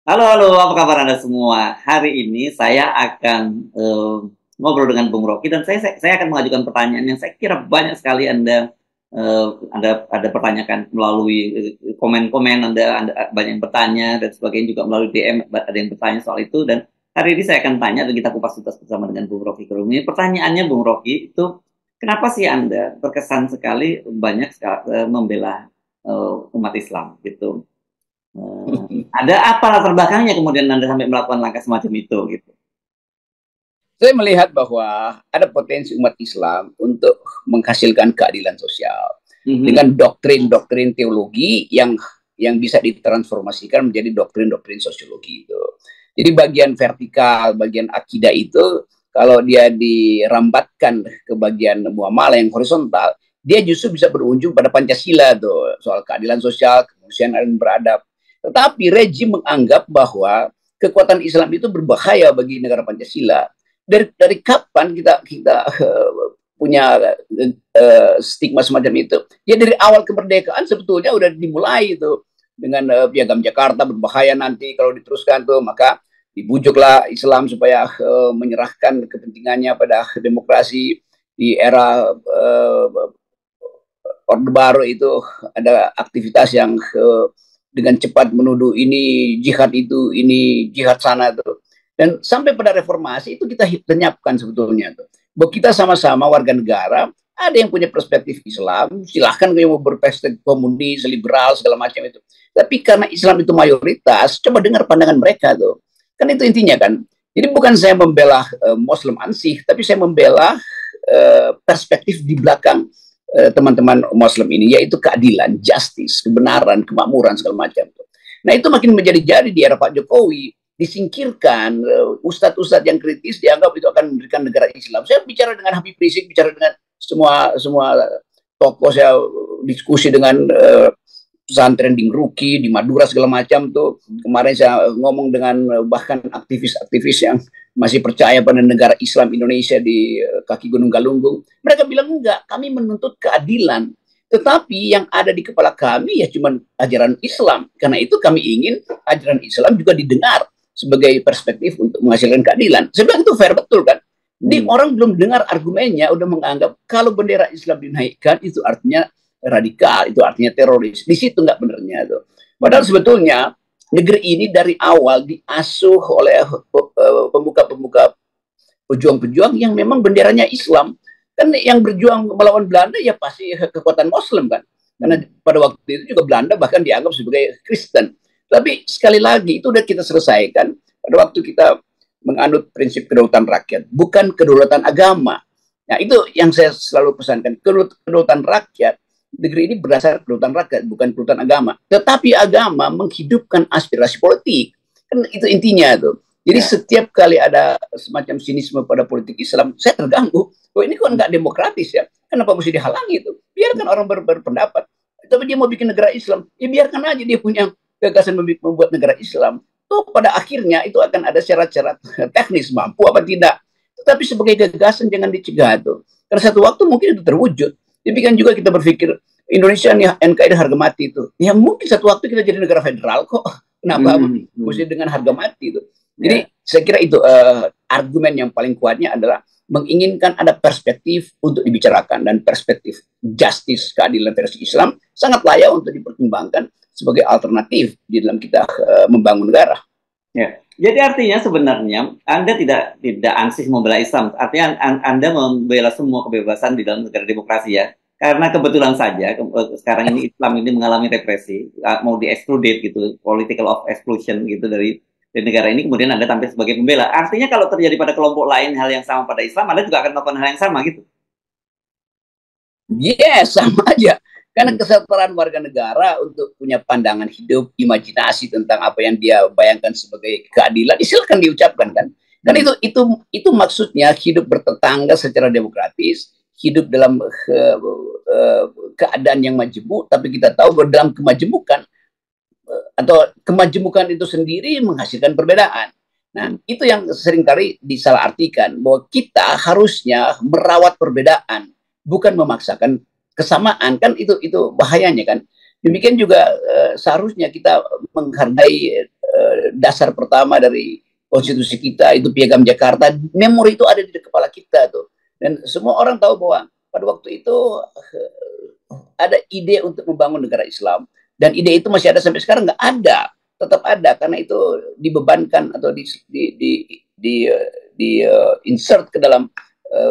Halo, halo, apa kabar Anda semua? Hari ini saya akan ngobrol dengan Bung Rocky dan saya akan mengajukan pertanyaan yang saya kira banyak sekali Anda pertanyakan melalui komen-komen Anda banyak yang bertanya dan sebagainya juga melalui DM ada yang bertanya soal itu dan hari ini saya akan tanya dan kita kupas tuntas bersama dengan Bung Rocky Gerung. Ini pertanyaannya Bung Rocky itu kenapa sih Anda terkesan sekali banyak sekali membela umat Islam gitu? Ada apa latar belakangnya kemudian Anda sampai melakukan langkah semacam itu gitu? Saya melihat bahwa ada potensi umat Islam untuk menghasilkan keadilan sosial Mhm. dengan doktrin-doktrin teologi yang bisa ditransformasikan menjadi doktrin-doktrin sosiologi itu. Jadi bagian vertikal, bagian akidah itu kalau dia dirambatkan ke bagian muamalah yang horizontal, dia justru bisa berujung pada Pancasila tuh, soal keadilan sosial, kemanusiaan dan beradab. Tetapi rejim menganggap bahwa kekuatan Islam itu berbahaya bagi negara Pancasila. Dari kapan kita punya stigma semacam itu? Ya dari awal kemerdekaan sebetulnya udah dimulai itu dengan piagam Jakarta berbahaya nanti kalau diteruskan tuh, maka dibujuklah Islam supaya menyerahkan kepentingannya pada demokrasi di era Orde Baru. Itu ada aktivitas yang dengan cepat menuduh ini jihad itu, ini jihad sana tuh. Dan sampai pada reformasi itu kita lenyapkan sebetulnya tuh. Bahwa kita sama-sama warga negara, ada yang punya perspektif Islam, silahkan yang mau berperspektif komunis, liberal, segala macam itu. Tapi karena Islam itu mayoritas, coba dengar pandangan mereka tuh. Kan itu intinya kan. Jadi bukan saya membela Muslim ansih, tapi saya membela perspektif di belakang teman-teman Muslim ini, yaitu keadilan, justice, kebenaran, kemakmuran, segala macam. Nah itu makin menjadi-jadi di era Pak Jokowi, disingkirkan ustadz-ustadz yang kritis dianggap itu akan memberikan negara Islam. Saya bicara dengan Habib Rizik, bicara dengan semua semua tokoh, saya diskusi dengan pesantren di Ruki, di Madura segala macam tuh. Kemarin saya ngomong dengan bahkan aktivis-aktivis yang masih percaya pada negara Islam Indonesia di kaki Gunung Galunggung. Mereka bilang enggak, kami menuntut keadilan. Tetapi yang ada di kepala kami ya cuma ajaran Islam. Karena itu kami ingin ajaran Islam juga didengar sebagai perspektif untuk menghasilkan keadilan. Saya bilang itu fair betul kan. Di orang belum dengar argumennya udah menganggap kalau bendera Islam dinaikkan itu artinya radikal, itu artinya teroris. Di situ nggak benernya tuh. Padahal sebetulnya negeri ini dari awal diasuh oleh pemuka-pemuka pejuang-pejuang yang memang benderanya Islam. Kan yang berjuang melawan Belanda ya pasti kekuatan Muslim kan. Karena pada waktu itu juga Belanda bahkan dianggap sebagai Kristen. Tapi sekali lagi itu udah kita selesaikan pada waktu kita menganut prinsip kedaulatan rakyat, bukan kedaulatan agama. Nah itu yang saya selalu pesankan, kedaulatan rakyat, negeri ini berdasar kedaulatan rakyat, bukan kedaulatan agama. Tetapi agama menghidupkan aspirasi politik. Kan itu intinya tuh. Jadi Ya. setiap kali ada semacam sinisme pada politik Islam, saya terganggu. Oh ini kok nggak demokratis ya? Kenapa mesti dihalangi itu? Biarkan orang berpendapat. Tapi dia mau bikin negara Islam, ya biarkan aja dia punya gagasan membuat negara Islam. Tuh pada akhirnya itu akan ada syarat-syarat teknis mampu apa tidak. Tetapi sebagai gagasan jangan dicegah tuh. Karena satu waktu mungkin itu terwujud. Demikian juga kita berpikir Indonesia nih NKRI harga mati itu. Ya mungkin satu waktu kita jadi negara federal kok. Kenapa mesti dengan harga mati itu? Jadi Ya. saya kira itu argumen yang paling kuatnya adalah menginginkan ada perspektif untuk dibicarakan, dan perspektif justice, keadilan versi Islam sangat layak untuk dipertimbangkan sebagai alternatif di dalam kita membangun negara. Ya. Jadi artinya sebenarnya Anda tidak ansih membela Islam. Artinya Anda membela semua kebebasan di dalam negara demokrasi ya. Karena kebetulan saja sekarang ini Islam ini mengalami represi, mau di-excluded gitu, political of exclusion gitu dari negara ini, kemudian Anda tampil sebagai pembela. Artinya kalau terjadi pada kelompok lain hal yang sama pada Islam, Anda juga akan melakukan hal yang sama gitu. Yes, sama aja. Karena Hmm. kesetaraan warga negara untuk punya pandangan hidup, imajinasi tentang apa yang dia bayangkan sebagai keadilan, silakan diucapkan kan. Kan Hmm. itu maksudnya hidup bertetangga secara demokratis, hidup dalam keadaan yang majemuk, tapi kita tahu bahwa dalam kemajemukan atau kemajemukan itu sendiri menghasilkan perbedaan. Nah, Hmm. itu yang seringkali disalahartikan, bahwa kita harusnya merawat perbedaan, bukan memaksakan kesamaan. Kan itu bahayanya kan. Demikian juga seharusnya kita menghargai dasar pertama dari konstitusi kita itu Piagam Jakarta, memori itu ada di kepala kita tuh. Dan semua orang tahu bahwa pada waktu itu ada ide untuk membangun negara Islam, dan ide itu masih ada sampai sekarang, nggak ada, tetap ada, karena itu dibebankan atau insert ke dalam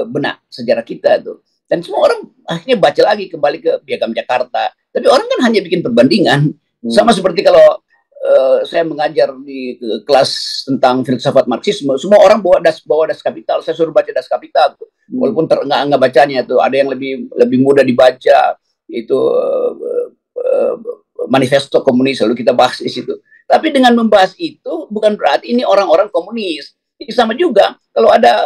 benak sejarah kita tuh. Dan semua orang akhirnya baca lagi kembali ke Piagam Jakarta. Tapi orang kan hanya bikin perbandingan. Sama seperti kalau saya mengajar di kelas tentang filsafat Marxisme, semua orang bawa das Kapital. Saya suruh baca das Kapital tuh. Walaupun terengah-engah bacanya tuh, ada yang lebih mudah dibaca, itu manifesto komunis, lalu kita bahas di situ. Tapi dengan membahas itu bukan berarti ini orang-orang komunis. Sama juga kalau ada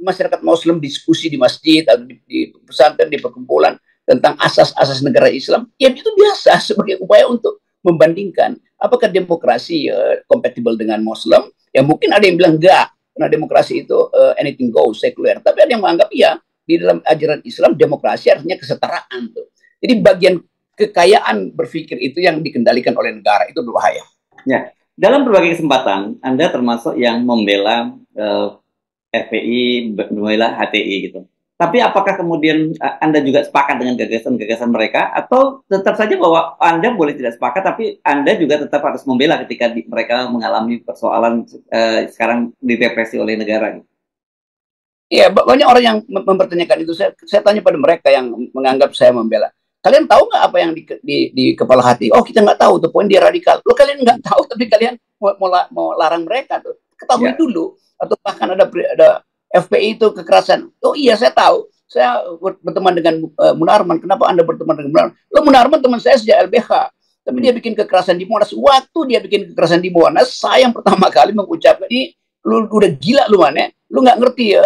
masyarakat Muslim diskusi di masjid atau di pesantren, di perkumpulan tentang asas-asas negara Islam, ya itu biasa sebagai upaya untuk membandingkan apakah demokrasi kompatibel dengan Muslim. Ya mungkin ada yang bilang enggak, karena demokrasi itu anything goes, sekuler. Tapi ada yang menganggap ya, di dalam ajaran Islam demokrasi artinya kesetaraan tuh. Jadi bagian kekayaan berpikir itu yang dikendalikan oleh negara, itu berbahaya. Ya. Dalam berbagai kesempatan, Anda termasuk yang membela FPI, membela HTI gitu. Tapi apakah kemudian Anda juga sepakat dengan gagasan-gagasan mereka, atau tetap saja bahwa Anda boleh tidak sepakat, tapi Anda juga tetap harus membela ketika mereka mengalami persoalan sekarang direpresi oleh negara? Iya, banyak orang yang mempertanyakan itu. Saya tanya pada mereka yang menganggap saya membela. Kalian tahu nggak apa yang di kepala hati? Oh, kita nggak tahu tuh, poin dia radikal. Lo kalian nggak tahu, tapi kalian mau larang mereka tuh. Ketahui dulu. Atau bahkan ada FPI itu kekerasan. Oh iya, saya tahu. Saya berteman dengan Munarman. Kenapa Anda berteman dengan Munarman? Lo Munarman teman saya sejak LBH. Tapi dia bikin kekerasan di Monas. Waktu dia bikin kekerasan di Monas, saya yang pertama kali mengucapkan, ini lu udah gila lu mana? Lu nggak ngerti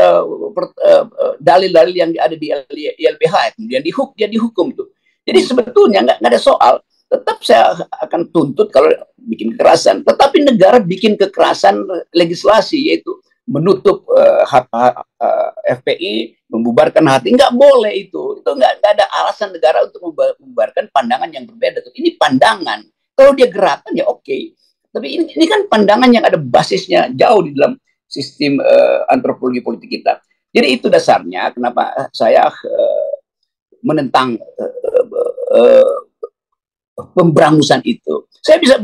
dalil-dalil yang ada di LBH. Kemudian dia dihukum tuh. Jadi sebetulnya nggak ada soal. Tetap saya akan tuntut kalau bikin kekerasan. Tetapi negara bikin kekerasan legislasi, yaitu menutup FPI, membubarkan hati. Nggak boleh itu. Itu nggak ada alasan negara untuk membubarkan pandangan yang berbeda. Ini pandangan. Kalau dia gerakan ya oke. Tapi ini kan pandangan yang ada basisnya jauh di dalam sistem antropologi politik kita. Jadi itu dasarnya kenapa saya menentang pemberangusan itu. Saya bisa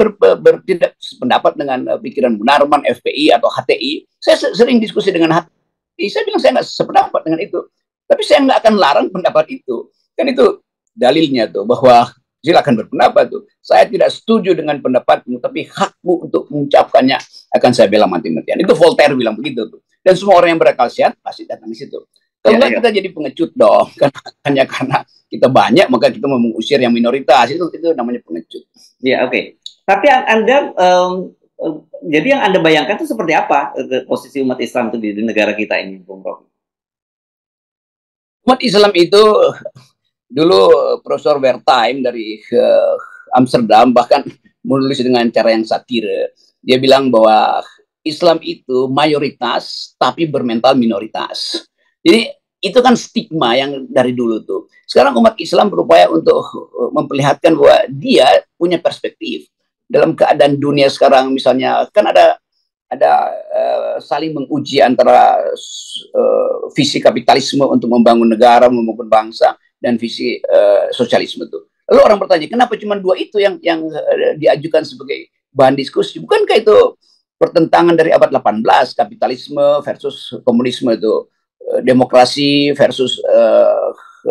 tidak sependapat dengan pikiran Munarman, FPI atau HTI. Saya sering diskusi dengan HTI. Saya bilang saya nggak sependapat dengan itu. Tapi saya nggak akan larang pendapat itu. Kan itu dalilnya tuh, bahwa silakan berpendapat tuh. Saya tidak setuju dengan pendapatmu, tapi hakmu untuk mengucapkannya akan saya bela mati-matian. Itu Voltaire bilang begitu tuh. Dan semua orang yang berakal sehat pasti datang di situ. Kalau nggak kita jadi pengecut dong, kan hanya karena kita banyak maka kita mau mengusir yang minoritas, itu namanya pengecut. Ya oke. Tapi Anda jadi yang Anda bayangkan itu seperti apa posisi umat Islam itu di negara kita ini, Bung Rocky? Umat Islam itu dulu Profesor Wertheim dari Amsterdam bahkan menulis dengan cara yang satir. Dia bilang bahwa Islam itu mayoritas tapi bermental minoritas. Jadi itu kan stigma yang dari dulu tuh. Sekarang umat Islam berupaya untuk memperlihatkan bahwa dia punya perspektif. Dalam keadaan dunia sekarang misalnya, kan ada saling menguji antara visi kapitalisme untuk membangun negara, membangun bangsa, dan visi sosialisme itu. Lalu orang bertanya, kenapa cuma dua itu yang diajukan sebagai bahan diskusi? Bukankah itu pertentangan dari abad 18, kapitalisme versus komunisme itu? Demokrasi versus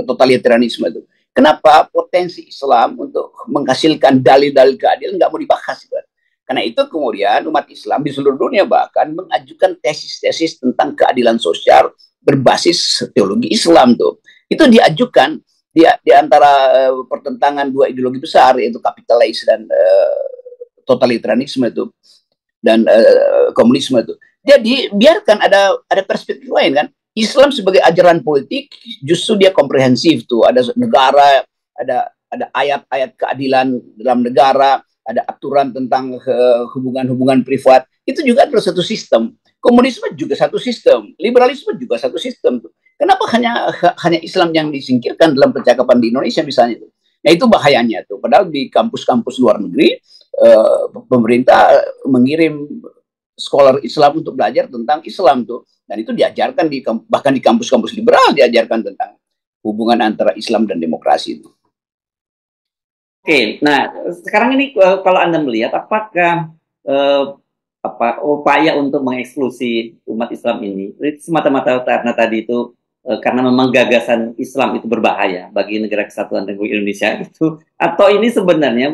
totalitarianisme itu. Kenapa potensi Islam untuk menghasilkan dalil-dalil keadilan nggak mau dibahas? Karena itu kemudian umat Islam di seluruh dunia bahkan mengajukan tesis-tesis tentang keadilan sosial berbasis teologi Islam tuh. Itu diajukan di antara pertentangan dua ideologi besar, yaitu kapitalis dan totalitarianisme itu dan komunisme itu. Jadi biarkan ada perspektif lain kan. Islam sebagai ajaran politik justru dia komprehensif tuh. Ada negara, ada ayat-ayat keadilan dalam negara, ada aturan tentang hubungan-hubungan privat. Itu juga adalah satu sistem. Komunisme juga satu sistem, liberalisme juga satu sistem tuh. Kenapa hanya Islam yang disingkirkan dalam percakapan di Indonesia misalnya itu? Nah itu bahayanya tuh. Padahal di kampus-kampus luar negeri pemerintah mengirim scholar Islam untuk belajar tentang Islam tuh, dan itu diajarkan bahkan di kampus-kampus liberal diajarkan tentang hubungan antara Islam dan demokrasi itu. Oke, nah sekarang ini kalau Anda melihat apakah upaya untuk mengeksklusi umat Islam ini semata-mata karena tadi itu karena memang gagasan Islam itu berbahaya bagi negara kesatuan Republik Indonesia itu, atau ini sebenarnya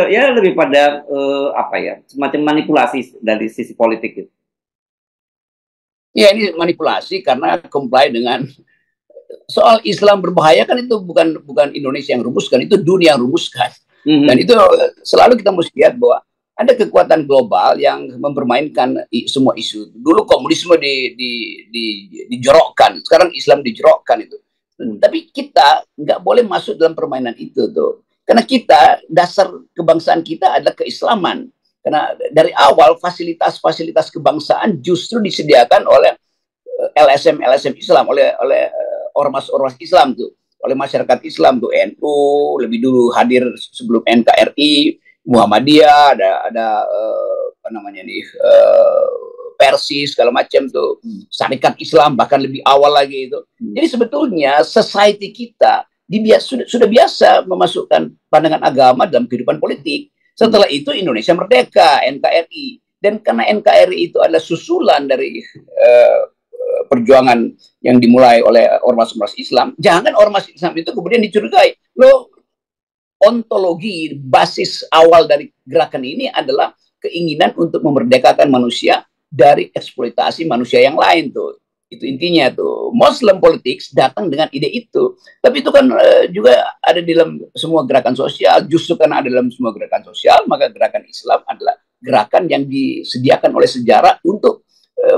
ya lebih pada semacam manipulasi dari sisi politik itu? Ya, ini manipulasi karena comply dengan soal Islam berbahaya kan itu bukan Indonesia yang rumuskan, itu dunia yang rumuskan. Dan itu selalu kita mesti lihat bahwa ada kekuatan global yang mempermainkan semua isu. Dulu komunisme dijorokkan, sekarang Islam dijorokkan itu. Tapi kita nggak boleh masuk dalam permainan itu tuh. Karena kita, dasar kebangsaan kita adalah keislaman. Karena dari awal fasilitas-fasilitas kebangsaan justru disediakan oleh LSM Islam, oleh ormas-ormas Islam tuh, oleh masyarakat Islam tuh, NU lebih dulu hadir sebelum NKRI, Muhammadiyah, ada apa namanya nih, Persis segala macam tuh, Syarikat Islam bahkan lebih awal lagi itu. Jadi sebetulnya society kita sudah biasa memasukkan pandangan agama dalam kehidupan politik. Setelah itu Indonesia merdeka, NKRI, dan karena NKRI itu adalah susulan dari perjuangan yang dimulai oleh ormas-ormas Islam, jangan ormas Islam itu kemudian dicurigai. Loh, ontologi basis awal dari gerakan ini adalah keinginan untuk memerdekakan manusia dari eksploitasi manusia yang lain tuh. Itu intinya tuh. Muslim politics datang dengan ide itu. Tapi itu kan juga ada di dalam semua gerakan sosial. Justru karena ada dalam semua gerakan sosial, maka gerakan Islam adalah gerakan yang disediakan oleh sejarah untuk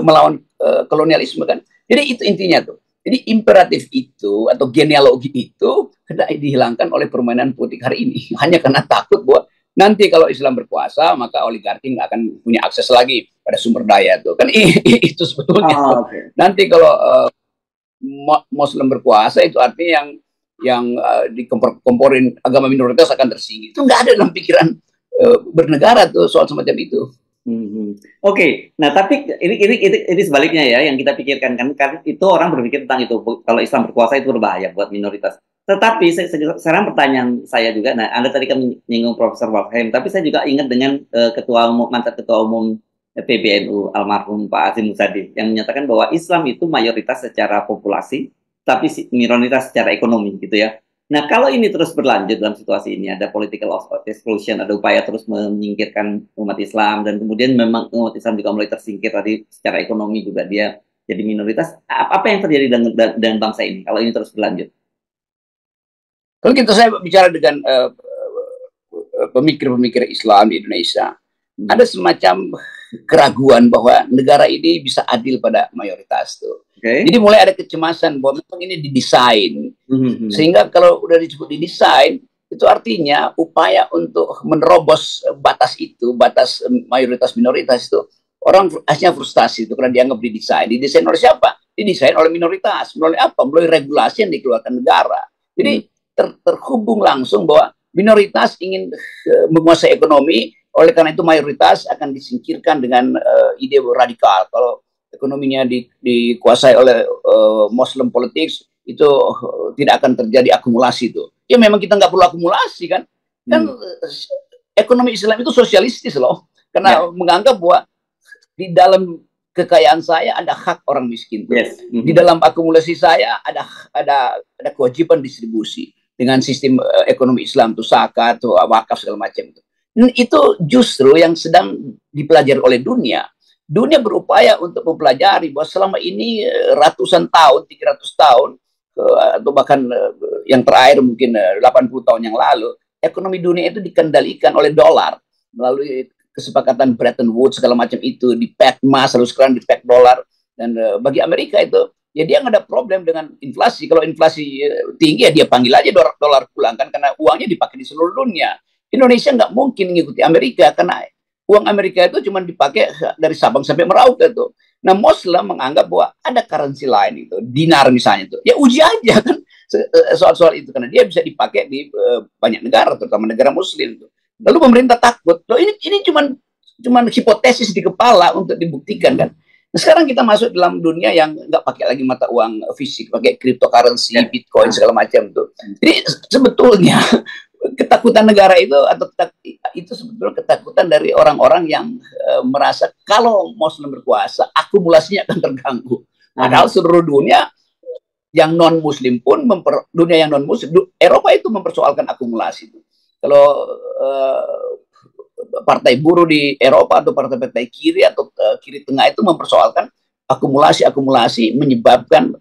melawan kolonialisme kan. Jadi itu intinya tuh. Jadi imperatif itu atau genealogi itu hendak dihilangkan oleh permainan politik hari ini. Hanya karena takut bahwa nanti kalau Islam berkuasa maka oligarki nggak akan punya akses lagi pada sumber daya tuh. Kan itu sebetulnya. Okay. Nanti kalau Muslim berkuasa itu artinya yang dikomporin agama minoritas akan tersingkir. Itu nggak ada dalam pikiran bernegara tuh soal semacam itu. Oke, nah tapi ini sebaliknya ya yang kita pikirkan kan itu orang berpikir tentang itu, kalau Islam berkuasa itu berbahaya buat minoritas. Tetapi sekarang pertanyaan saya juga, nah Anda tadi kan menyinggung Profesor Wafhem, tapi saya juga ingat dengan mantan ketua umum PBNU almarhum Pak Azim Musaddi yang menyatakan bahwa Islam itu mayoritas secara populasi, tapi minoritas secara ekonomi gitu ya. Nah, kalau ini terus berlanjut dalam situasi ini, ada political exclusion, ada upaya terus menyingkirkan umat Islam, dan kemudian memang umat Islam juga mulai tersingkir tadi secara ekonomi juga dia jadi minoritas. Apa yang terjadi dengan bangsa ini kalau ini terus berlanjut? Kalau saya bicara dengan pemikir-pemikir Islam di Indonesia, ada semacam keraguan bahwa negara ini bisa adil pada mayoritas tuh. Okay. Jadi mulai ada kecemasan bahwa memang ini didesain, sehingga kalau udah disebut didesain, itu artinya upaya untuk menerobos batas itu, batas mayoritas minoritas itu, orang akhirnya frustasi itu karena dianggap didesain. Didesain oleh siapa? Didesain oleh minoritas. Melalui apa? Melalui regulasi yang dikeluarkan negara. Jadi terhubung langsung bahwa minoritas ingin menguasai ekonomi, oleh karena itu mayoritas akan disingkirkan dengan ide radikal. Kalau ekonominya dikuasai oleh Muslim politics, itu tidak akan terjadi akumulasi itu. Ya memang kita nggak perlu akumulasi kan. Kan ekonomi Islam itu sosialistis loh. Karena menganggap bahwa di dalam kekayaan saya ada hak orang miskin. Yes. Di dalam akumulasi saya ada kewajiban distribusi dengan sistem ekonomi Islam tuh zakat, tuh wakaf segala macam itu. Itu justru yang sedang dipelajari oleh dunia. Dunia berupaya untuk mempelajari bahwa selama ini ratusan tahun, 300 tahun, atau bahkan yang terakhir mungkin 80 tahun yang lalu, ekonomi dunia itu dikendalikan oleh dolar melalui kesepakatan Bretton Woods segala macam itu, di peg emas, lalu sekarang di peg dolar. Dan bagi Amerika itu, ya dia nggak ada problem dengan inflasi. Kalau inflasi tinggi ya dia panggil aja dolar pulang kan, karena uangnya dipakai di seluruh dunia. Indonesia nggak mungkin mengikuti Amerika karena uang Amerika itu cuma dipakai dari Sabang sampai Merauke tuh. Nah, Muslim menganggap bahwa ada currency lain itu, dinar misalnya itu. Ya uji aja kan soal-soal itu karena dia bisa dipakai di banyak negara, terutama negara Muslim tuh. Lalu pemerintah takut. Loh ini cuman hipotesis di kepala untuk dibuktikan kan. Nah, sekarang kita masuk dalam dunia yang nggak pakai lagi mata uang fisik, pakai cryptocurrency, Bitcoin segala macam tuh. Jadi sebetulnya ketakutan negara itu itu sebetulnya ketakutan dari orang-orang yang merasa kalau Muslim berkuasa akumulasinya akan terganggu. Padahal seluruh dunia yang non Muslim pun dunia yang non Muslim, Eropa itu mempersoalkan akumulasi itu. Kalau partai buruh di Eropa atau partai-partai kiri atau kiri tengah itu mempersoalkan akumulasi menyebabkan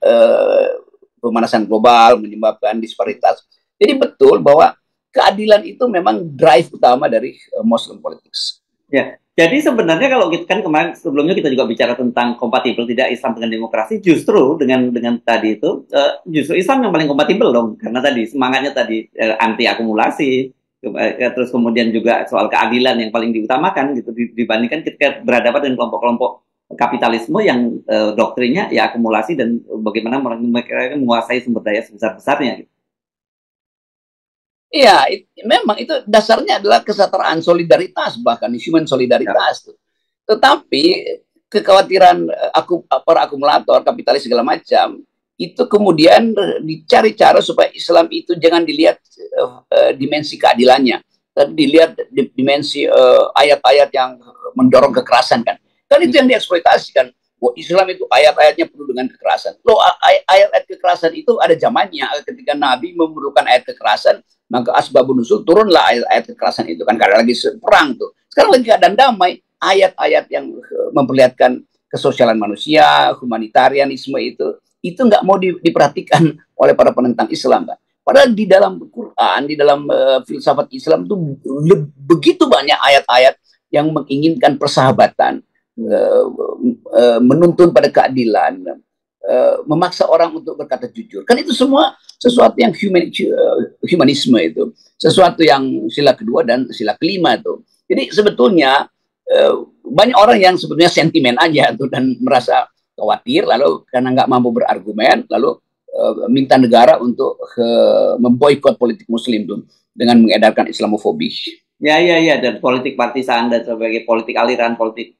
pemanasan global, menyebabkan disparitas. Jadi betul bahwa keadilan itu memang drive utama dari Muslim politics. Ya, jadi sebenarnya kalau kita kan kemarin sebelumnya kita juga bicara tentang kompatibel tidak Islam dengan demokrasi, justru dengan tadi itu justru Islam yang paling kompatibel dong, karena tadi semangatnya tadi anti akumulasi, terus kemudian juga soal keadilan yang paling diutamakan gitu dibandingkan ketika berhadapan dengan kelompok-kelompok kapitalisme yang doktrinnya ya akumulasi dan bagaimana mereka menguasai sumber daya sebesar-besarnya gitu. Iya, memang itu dasarnya adalah kesetaraan solidaritas, bahkan human solidaritas. Ya. Tetapi kekhawatiran para akumulator, kapitalis segala macam, itu kemudian dicari cara supaya Islam itu jangan dilihat dimensi keadilannya, tapi dilihat dimensi ayat-ayat yang mendorong kekerasan kan. Kan itu yang dieksploitasi kan. Wah, Islam itu ayat-ayatnya penuh dengan kekerasan. Loh, ayat-ayat kekerasan itu ada zamannya. Ketika Nabi memerlukan ayat kekerasan, maka asbabun nuzul turunlah ayat-ayat kekerasan itu kan, karena lagi perang tuh. Sekarang lagi keadaan damai, ayat-ayat yang memperlihatkan kesosialan manusia, humanitarianisme itu nggak mau diperhatikan oleh para penentang Islam kan. Padahal di dalam Quran, di dalam filsafat Islam itu begitu banyak ayat-ayat yang menginginkan persahabatan, menuntun pada keadilan, memaksa orang untuk berkata jujur. Kan itu semua sesuatu yang humanisme itu, sesuatu yang sila kedua dan sila kelima itu. Jadi sebetulnya banyak orang yang sebetulnya sentimen aja tuh dan merasa khawatir, lalu karena nggak mampu berargumen, lalu minta negara untuk memboikot politik Muslim tuh dengan mengedarkan Islamofobi. Ya, dan politik partisan dan sebagai politik aliran politik,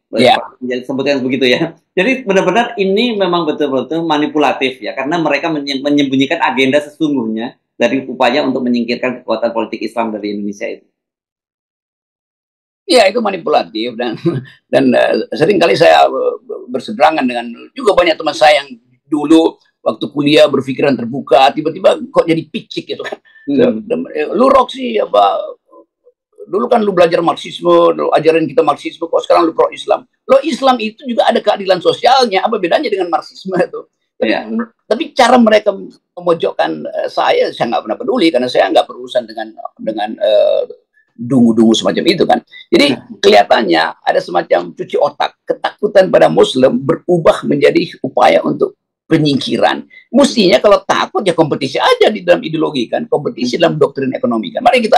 sebutkan begitu ya. Jadi benar-benar ini memang betul-betul manipulatif ya, karena mereka menyembunyikan agenda sesungguhnya dari upaya untuk menyingkirkan kekuatan politik Islam dari Indonesia itu. Iya, itu manipulatif dan seringkali saya berseberangan dengan juga banyak teman saya yang dulu waktu kuliah berpikiran terbuka, tiba-tiba kok jadi picik gitu kan. Lu Roksi apa? Dulu kan lu belajar Marxisme, lu ajarin kita Marxisme, kok sekarang lu pro Islam. Lo Islam itu juga ada keadilan sosialnya, apa bedanya dengan Marxisme itu? Tapi cara mereka memojokkan saya nggak pernah peduli, karena saya nggak berurusan dengan dungu-dungu semacam itu kan. Jadi kelihatannya ada semacam cuci otak, ketakutan pada Muslim berubah menjadi upaya untuk penyingkiran. Mestinya kalau takut ya kompetisi aja di dalam ideologi kan, kompetisi dalam doktrin ekonomi kan. Mari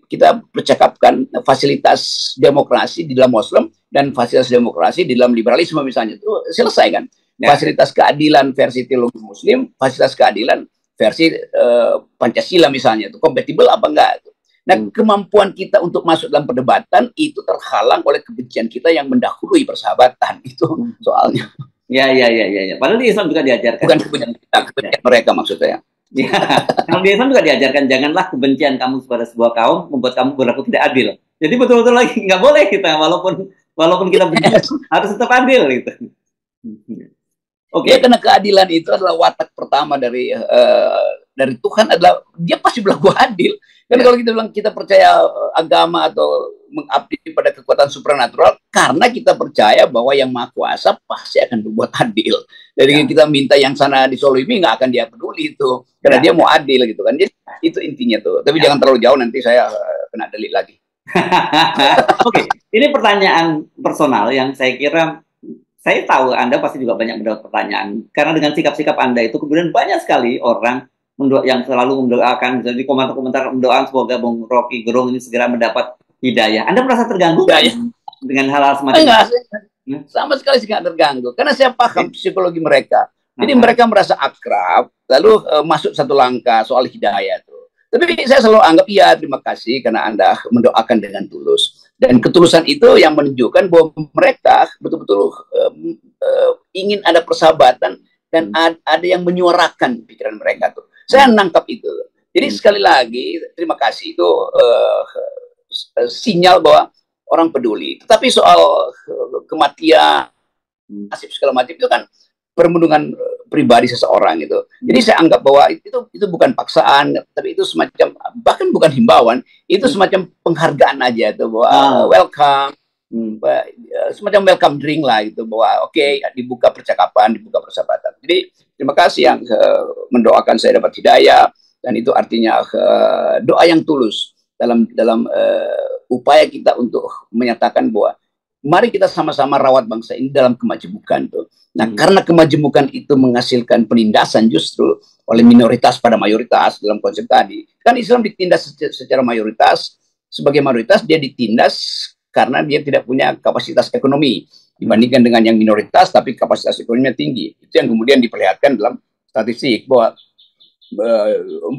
kita percakapkan fasilitas demokrasi di dalam Muslim dan fasilitas demokrasi di dalam liberalisme misalnya, itu selesai kan. Fasilitas keadilan versi teologi Muslim, fasilitas keadilan versi Pancasila misalnya, itu kompatibel apa enggak? Nah, kemampuan kita untuk masuk dalam perdebatan itu terhalang oleh kebencian kita yang mendahului persahabatan, itu soalnya. Ya. Padahal di Islam juga diajarkan. Bukan kebencian kita, kebencian mereka maksudnya. Ya, kalau di Islam juga diajarkan janganlah kebencian kamu kepada sebuah kaum membuat kamu berlaku tidak adil. Jadi betul-betul lagi nggak boleh kita walaupun kita benci harus tetap adil gitu. Oke. Ya, karena keadilan itu adalah watak pertama dari Tuhan, adalah dia pasti berlaku adil. Kan kalau kita bilang kita percaya agama atau mengabdi pada kekuatan supranatural, karena kita percaya bahwa yang Maha Kuasa pasti akan berbuat adil. Jadi kita minta yang sana disolimi, nggak akan dia peduli itu, karena dia mau adil gitu kan. Jadi itu intinya tuh. Tapi jangan terlalu jauh, nanti saya kena delik lagi. Oke, ini pertanyaan personal yang saya kira saya tahu Anda pasti juga banyak mendapat pertanyaan, karena dengan sikap-sikap Anda itu kemudian banyak sekali orang yang selalu mendoakan, jadi komentar-komentar mendoakan semoga Bung Rocky Gerung ini segera mendapat hidayah. Anda merasa terganggu dengan hal-hal semacam itu? Sama sekali tidak terganggu, karena saya paham psikologi mereka. Jadi mereka merasa akrab, lalu masuk satu langkah soal hidayah tuh. Tapi saya selalu anggap ya terima kasih karena Anda mendoakan dengan tulus. Dan ketulusan itu yang menunjukkan bahwa mereka betul-betul ingin ada persahabatan dan ada yang menyuarakan pikiran mereka tuh. Saya nangkap itu. Jadi sekali lagi terima kasih itu sinyal bahwa orang peduli. Tetapi soal kematian, nasib segala macam itu kan permenungan pribadi seseorang itu. Jadi saya anggap bahwa itu bukan paksaan, tapi itu semacam bahkan bukan himbauan, itu semacam penghargaan aja itu bahwa welcome, semacam welcome drink lah itu bahwa oke, dibuka percakapan, dibuka persahabatan. Jadi terima kasih yang mendoakan saya dapat hidayah, dan itu artinya doa yang tulus dalam upaya kita untuk menyatakan bahwa mari kita sama-sama rawat bangsa ini dalam kemajemukan tuh. Nah, karena kemajemukan itu menghasilkan penindasan justru oleh minoritas pada mayoritas dalam konsep tadi. Kan Islam ditindas secara mayoritas, sebagai mayoritas dia ditindas karena dia tidak punya kapasitas ekonomi dibandingkan dengan yang minoritas tapi kapasitas ekonominya tinggi. Itu yang kemudian diperlihatkan dalam statistik bahwa 4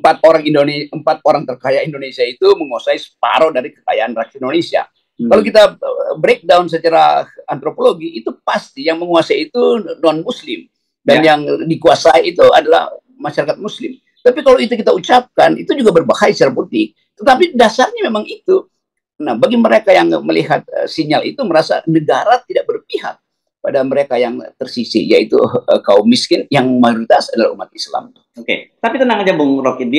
orang terkaya Indonesia itu menguasai separuh dari kekayaan rakyat Indonesia. Kalau kita breakdown secara antropologi, itu pasti yang menguasai itu non-Muslim. Dan yang dikuasai itu adalah masyarakat Muslim. Tapi kalau itu kita ucapkan, itu juga berbahaya secara politik. Tetapi dasarnya memang itu. Nah, bagi mereka yang melihat sinyal itu, merasa negara tidak berpihak pada mereka yang tersisih, yaitu kaum miskin yang mayoritas adalah umat Islam. Oke, tapi tenang aja Bung Rocky, di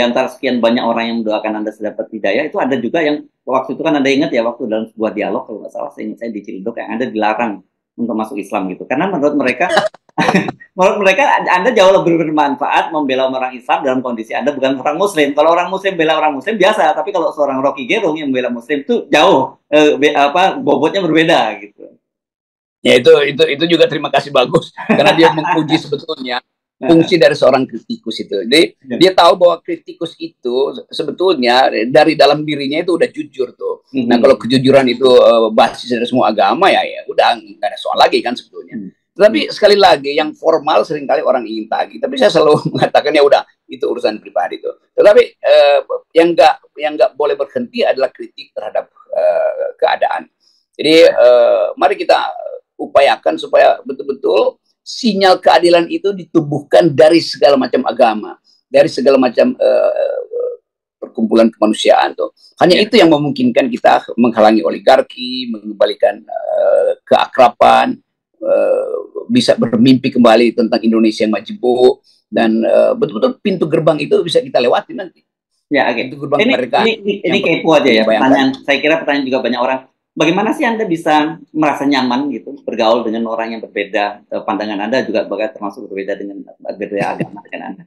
antara sekian banyak orang yang mendoakan Anda sedapat hidayah, itu ada juga yang waktu itu kan Anda ingat ya, waktu dalam sebuah dialog kalau nggak salah, saya di Ciledug yang Anda dilarang untuk masuk Islam gitu, karena menurut mereka Anda jauh lebih bermanfaat membela orang Islam dalam kondisi Anda bukan orang Muslim. Kalau orang Muslim bela orang Muslim biasa, tapi kalau seorang Rocky Gerung yang membela Muslim itu jauh bobotnya berbeda gitu. Ya itu juga terima kasih bagus karena dia menguji sebetulnya fungsi dari seorang kritikus itu. Jadi dia tahu bahwa kritikus itu sebetulnya dari dalam dirinya itu udah jujur tuh. Nah, kalau kejujuran itu basis dari semua agama ya udah nggak ada soal lagi kan sebetulnya. Tapi sekali lagi yang formal seringkali orang ingin tagih. Tapi saya selalu mengatakan ya udah itu urusan pribadi tuh. Tetapi yang nggak boleh berhenti adalah kritik terhadap keadaan. Jadi mari kita upayakan supaya betul-betul sinyal keadilan itu ditubuhkan dari segala macam agama, dari segala macam perkumpulan kemanusiaan tuh. Hanya itu yang memungkinkan kita menghalangi oligarki, mengembalikan keakraban, bisa bermimpi kembali tentang Indonesia yang majemuk, dan betul-betul pintu gerbang itu bisa kita lewati nanti. Ya, oke. Ini kepo aja ya pertanyaan. Saya kira pertanyaan juga banyak orang. Bagaimana sih Anda bisa merasa nyaman gitu bergaul dengan orang yang berbeda pandangan Anda juga termasuk berbeda dengan berbeda agama dengan Anda?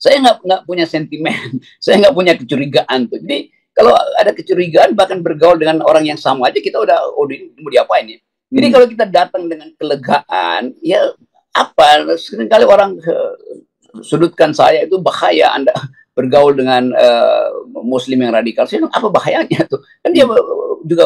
Saya nggak punya sentimen, saya nggak punya kecurigaan tuh. Jadi kalau ada kecurigaan bahkan bergaul dengan orang yang sama aja kita udah mau diapain ya. Jadi kalau kita datang dengan kelegaan, ya apa? Seringkali orang sudutkan saya itu bahaya Anda bergaul dengan Muslim yang radikal. Saya apa bahayanya tuh? Kan dia juga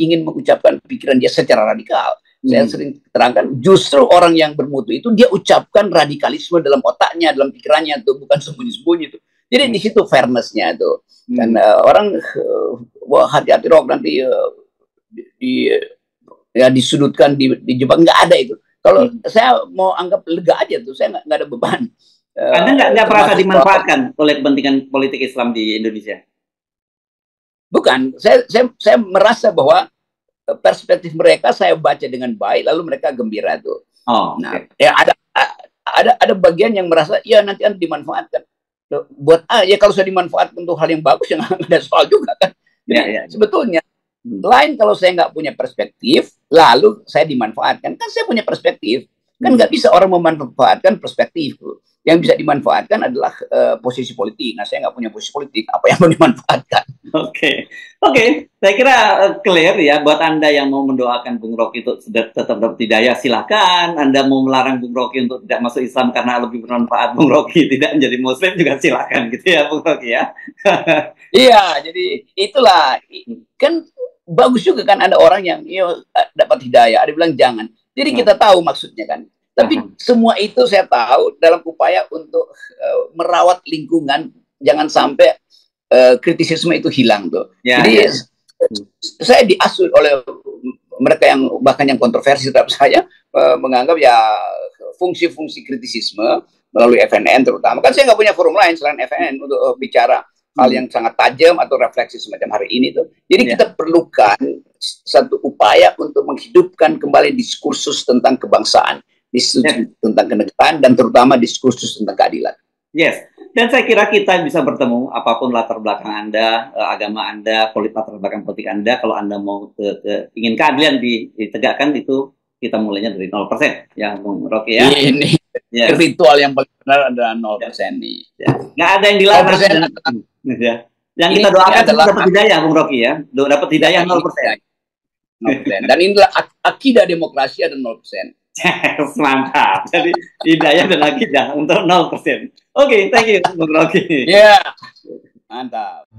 ingin mengucapkan pikiran dia secara radikal. Saya sering terangkan justru orang yang bermutu itu dia ucapkan radikalisme dalam otaknya, dalam pikirannya tuh, bukan sembunyi-sembunyi tuh. Jadi di situ fairness-nya tuh. Dan orang wah hati-hati Rok nanti disudutkan di Jepang, nggak ada itu. Kalau saya mau anggap lega aja tuh, saya nggak ada beban. Anda nggak merasa dimanfaatkan oleh kepentingan politik Islam di Indonesia? Bukan, saya merasa bahwa perspektif mereka saya baca dengan baik, lalu mereka gembira tuh. Nah, ya ada bagian yang merasa ya nanti Anda dimanfaatkan. Buat ya kalau saya dimanfaatkan untuk hal yang bagus ya nggak ada soal juga kan. Jadi sebetulnya lain kalau saya nggak punya perspektif, lalu saya dimanfaatkan. Kan saya punya perspektif. Kan nggak bisa orang memanfaatkan perspektif. Yang bisa dimanfaatkan adalah posisi politik. Nah, saya nggak punya posisi politik. Apa yang mau dimanfaatkan? Oke. Saya kira clear ya. Buat Anda yang mau mendoakan Bung Rocky itu tetap dapat hidayah, silakan. Anda mau melarang Bung Rocky untuk tidak masuk Islam karena lebih bermanfaat Bung Rocky tidak menjadi Muslim juga silakan gitu ya Bung Rocky ya. Iya, jadi itulah. Kan bagus juga kan ada orang yang dapat hidayah, ada bilang jangan. Jadi kita tahu maksudnya kan. Tapi semua itu saya tahu dalam upaya untuk merawat lingkungan, jangan sampai kritisisme itu hilang tuh. Jadi saya diasuh oleh mereka yang bahkan yang kontroversi terhadap saya, menganggap ya fungsi-fungsi kritisisme melalui FNN terutama. Kan saya nggak punya forum lain selain FNN untuk bicara hal yang sangat tajam atau refleksi semacam hari ini tuh. Jadi kita perlukan satu upaya untuk menghidupkan kembali diskursus tentang kebangsaan, diskursus tentang kenegaraan, dan terutama diskursus tentang keadilan. Yes, dan saya kira kita bisa bertemu apapun latar belakang Anda, agama Anda, latar belakang politik Anda, kalau Anda mau ingin keadilan ditegakkan, itu kita mulainya dari 0%, ya Bung Rocky ya. Ini ritual yang paling benar adalah 0% nih. Nggak ada yang dilarang. Ya. Yang kita doakan adalah dapat hidayah, Bung Rocky ya. Dapat hidayah 0%. 0%. Dan inilah akidah demokrasi ada 0%. Mantap. Jadi hidayah dan akidah untuk 0%. Oke, thank you, Bung Rocky. Ya, mantap.